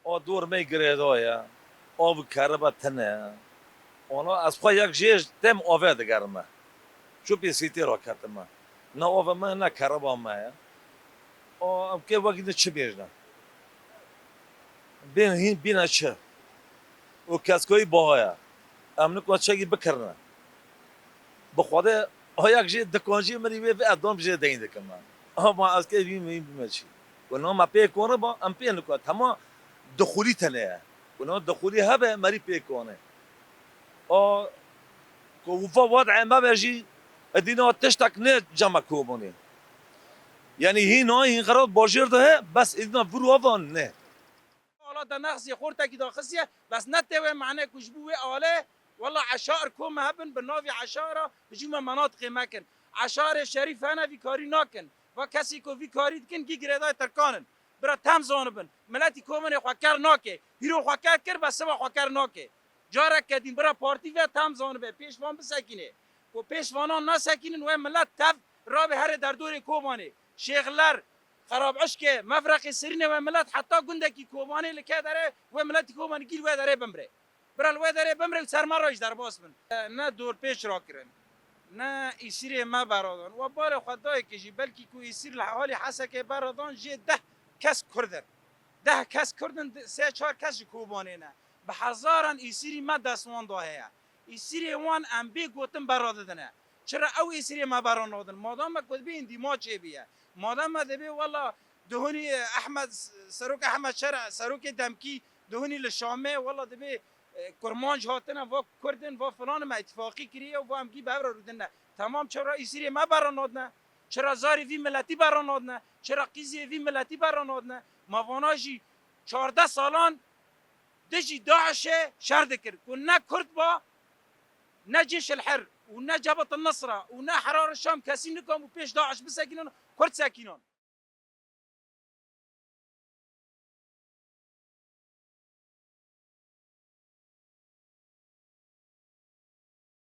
او دور می گریدایا او کربا تنه اونا از خو یک جیش تم اوه دگرمه شو پیسیتی را کتمه نه اوه ما نه کربا ما او ام که وقتی چه بیجنه بین هین بین چه و کسکوی باهایا ام نکو چگی بکرنه بخواده ها یک جی دکانجی منی به ادم جی دین دکمه ما از که بیم چی و نه ما پی کنه با ام پی نکو تمام دخولی تنه و نه دخولی هبه مری پی کنه او وفا وضع ما بيجي ادينا تشتك نه جمع كوبوني يعني هي ناي قرار باجر ده بس ادينا فرو افان نه حالا ده نقصی خورده که داخسیه بس نتوه معنی کشبوه آله والله عشائر کوم هبن بالنافي عشائر بجوم مناطق مكن عشائر شريف هنا في كاري ناكن و کسی کو في كاري دكن جي گريداي تركانن برا تام زانبن ملتي کومن خوکر ناکه هیرو خوکر کر بس سبا خوکر ناکه جارا کدین برا پارتی و تام زانبه پیشوان بسکینه و پیشوانان نسکینن و ملت تف را به هر در دور کومانه شیخلر خراب عشق مفرق سرینه و ملت حتی گندکی کوبانی لکه داره و ملت کوبانی گیر و داره بمره برال و داره بمره و سرما راش در باس من نه دور پیش را کرن نه ایسیر ما برادان و بار خدای کشی بلکی کو ایسیر حالی حسه که برادان جه 10 کس کردن 10 کس کردن 3 4 کس کوبانی نه به هزاران ایسیری ما دستوان داهه ایسیری وان ام بی گوتن براددنه چرا او ایسیری ما برانادن مادام کد بین دیما چه بیه مادام دبی والله دهونی احمد سروک احمد شرع سروک دمکی دهونی لشامه والله دبی کرمانج هاتنه و کردن و فلان ما اتفاقی کریه و هم کی ببر رودن تمام چرا ایسیری ما برانادنه چرا زاری وی ملتی برانادنه چرا قیزی وی ملتی برانادنه مواناجی 14 سالان دجی داعش شرد کرد و نه کرد با نه جيش الحر ونا جبهة النصرة ونا حرار الشام كاسين نكم وبيش داعش بساكنون كرد ساكنون